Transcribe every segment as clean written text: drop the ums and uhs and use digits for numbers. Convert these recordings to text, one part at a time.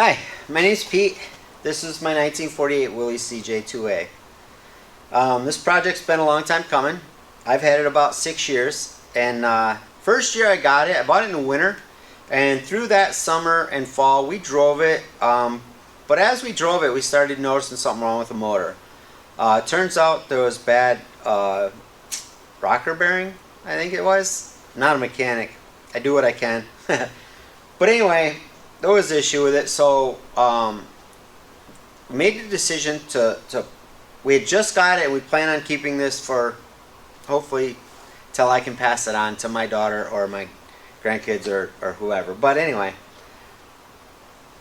Hi, my name's Pete. This is my 1948 Willys CJ2A. This project's been a long time coming. I've had it about 6 years, and first year I bought it in the winter, and through that summer and fall we drove it, but as we drove it we started noticing something wrong with the motor. It turns out there was bad rocker bearing, I think it was. I'm not a mechanic. I do what I can. But anyway, there was an issue with it, so we made the decision we had just got it and we plan on keeping this for hopefully till I can pass it on to my daughter or my grandkids or whoever. But anyway,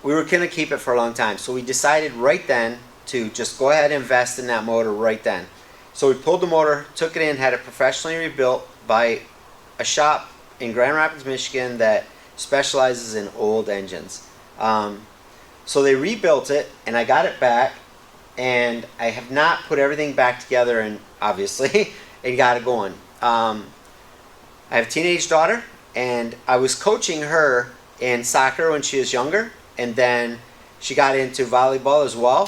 we were going to keep it for a long time, so we decided right then to just go ahead and invest in that motor right then. So we pulled the motor, took it in, had it professionally rebuilt by a shop in Grand Rapids, Michigan that specializes in old engines. So they rebuilt it and I got it back, and I have not put everything back together, and obviously it got it going. I have a teenage daughter, and I was coaching her in soccer when she was younger, and then she got into volleyball as well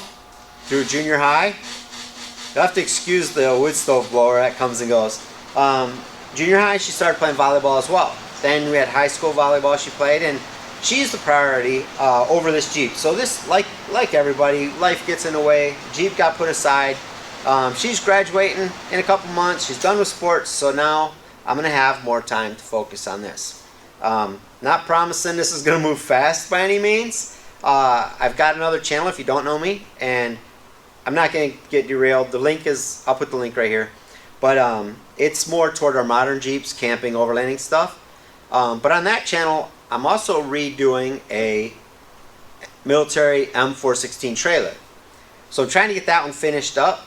through junior high. You'll have to excuse the wood stove blower that comes and goes. Junior high she started playing volleyball as well. Then we had high school volleyball she played, and she's the priority over this Jeep. So this, like everybody, life gets in the way. Jeep got put aside. She's graduating in a couple months. She's done with sports, so now I'm going to have more time to focus on this. Not promising this is going to move fast by any means. I've got another channel if you don't know me, and I'm not going to get derailed. The link is, I'll put the link right here. But it's more toward our modern Jeeps, camping, overlanding stuff. But on that channel, I'm also redoing a military M416 trailer. So I'm trying to get that one finished up.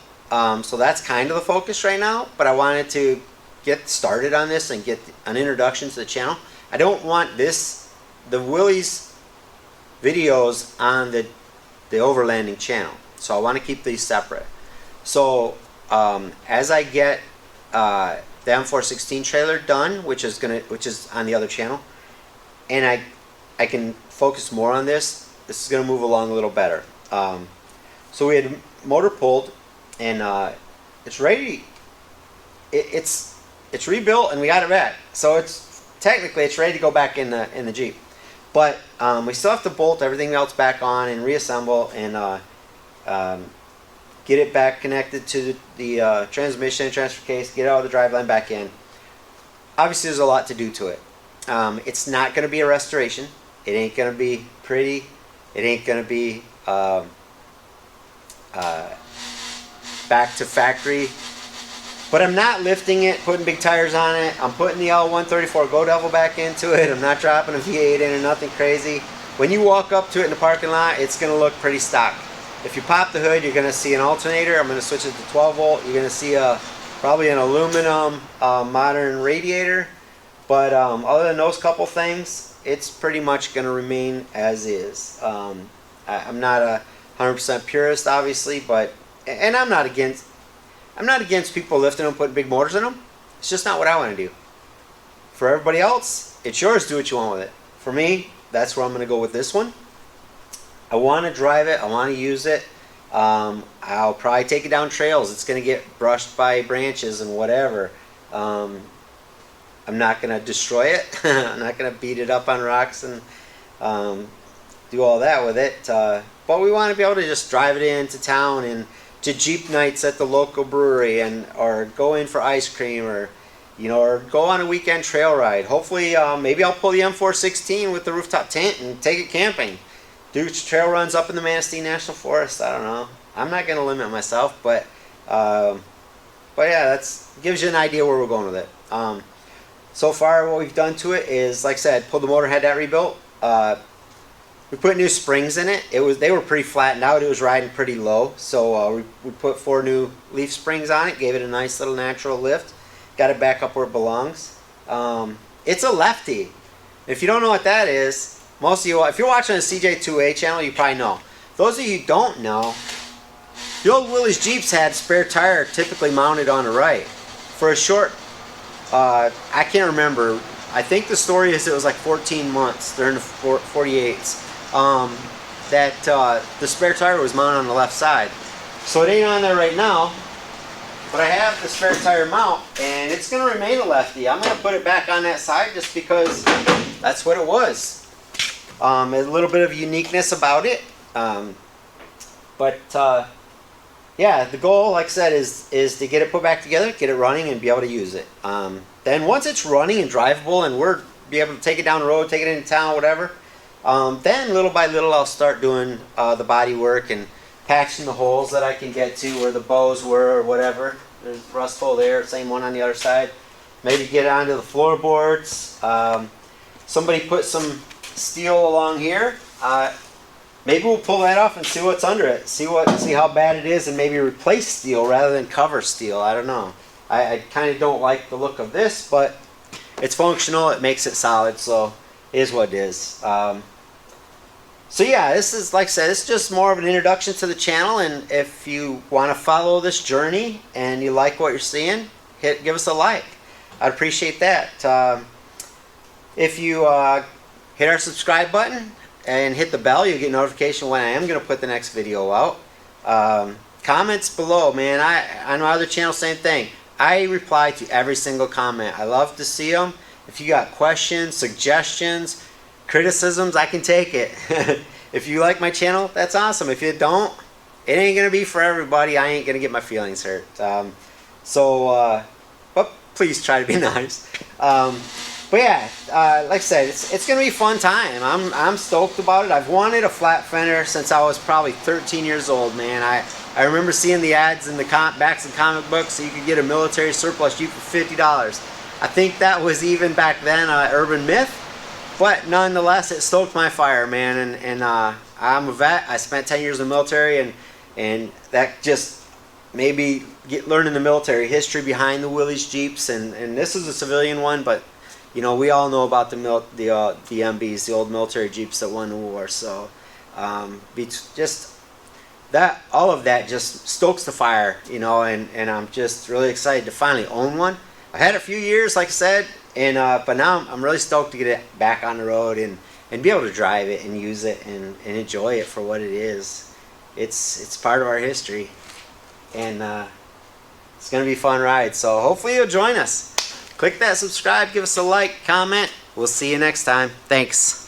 So that's kind of the focus right now. But I wanted to get started on this and get an introduction to the channel. I don't want the Willys videos on the overlanding channel. So I want to keep these separate. So as I get the M416 trailer done, which is on the other channel, and I can focus more on this is going to move along a little better. So we had motor pulled, and it's ready. It's rebuilt, and we got it back. So technically it's ready to go back in the Jeep. But we still have to bolt everything else back on and reassemble and get it back connected to the transmission and transfer case, get it out of the driveline back in. Obviously there's a lot to do to it. It's not going to be a restoration. It ain't going to be pretty. It ain't going to be back to factory. But I'm not lifting it, putting big tires on it. I'm putting the L134 Go Devil back into it. I'm not dropping a V8 in or nothing crazy. When you walk up to it in the parking lot, it's going to look pretty stock. If you pop the hood, you're going to see an alternator. I'm going to switch it to 12 volt. You're going to see probably an aluminum modern radiator. But other than those couple things, it's pretty much going to remain as is. I'm not a 100% purist, obviously, and I'm not against people lifting them, putting big motors in them. It's just not what I want to do. For everybody else, it's yours. Do what you want with it. For me, that's where I'm going to go with this one. I want to drive it. I want to use it. I'll probably take it down trails. It's going to get brushed by branches and whatever. I'm not going to destroy it. I'm not going to beat it up on rocks and do all that with it. But we want to be able to just drive it into town and to Jeep nights at the local brewery, or go in for ice cream, or go on a weekend trail ride. Hopefully, maybe I'll pull the M416 with the rooftop tent and take it camping. Do trail runs up in the Manistee National Forest. I don't know. I'm not going to limit myself, but yeah, that gives you an idea where we're going with it. So far, what we've done to it is, like I said, pulled the motor, had that rebuilt. We put new springs in it. They were pretty flattened out. It was riding pretty low, so we put 4 new leaf springs on it. Gave it a nice little natural lift. Got it back up where it belongs. It's a lefty. If you don't know what that is, most of you, if you're watching the CJ2A channel, you probably know. Those of you who don't know, the old Willys Jeeps had spare tire typically mounted on the right. For a short, I can't remember, I think the story is it was like 14 months during the 48s. that the spare tire was mounted on the left side. So it ain't on there right now, but I have the spare tire mount, and it's going to remain a lefty. I'm going to put it back on that side just because that's what it was. A little bit of uniqueness about it. Yeah, the goal, like I said, is to get it put back together, get it running, and be able to use it. Then once it's running and drivable, and we're be able to take it down the road, take it into town, whatever, then little by little I'll start doing the body work and patching the holes that I can get to where the bows were or whatever. There's a rust hole there, same one on the other side. Maybe get it onto the floorboards. Somebody put some steel along here. Maybe we'll pull that off and see what's under it. See how bad it is, and maybe replace steel rather than cover steel. I don't know. I kind of don't like the look of this, but it's functional. It makes it solid, so it is what it is. So yeah, this is, like I said, it's just more of an introduction to the channel, and if you want to follow this journey and you like what you're seeing, give us a like. I'd appreciate that. If you hit our subscribe button and hit the bell, you'll get notification when I am going to put the next video out. Comments below, man. On my other channel, same thing. I reply to every single comment. I love to see them. If you got questions, suggestions, criticisms, I can take it. If you like my channel, that's awesome. If you don't, it ain't gonna be for everybody. I ain't gonna get my feelings hurt. But please try to be nice. But yeah, like I said, it's gonna be a fun time. I'm stoked about it. I've wanted a flat fender since I was probably 13 years old, man. I remember seeing the ads in the backs of comic books so you could get a military surplus Jeep for $50. I think that was even back then urban myth. But nonetheless, it stoked my fire, man, and I'm a vet. I spent 10 years in the military, and that just made me learn in the military history behind the Willys Jeeps, and this is a civilian one, but you know, we all know about the MBs, the old military Jeeps that won the war. So just that, all of that just stokes the fire, you know, and I'm just really excited to finally own one. I had a few years, like I said. But now I'm really stoked to get it back on the road and be able to drive it and use it and enjoy it for what it is. It's part of our history, and it's gonna be a fun ride. So hopefully you'll join us. Click that subscribe, give us a like, comment. We'll see you next time. Thanks.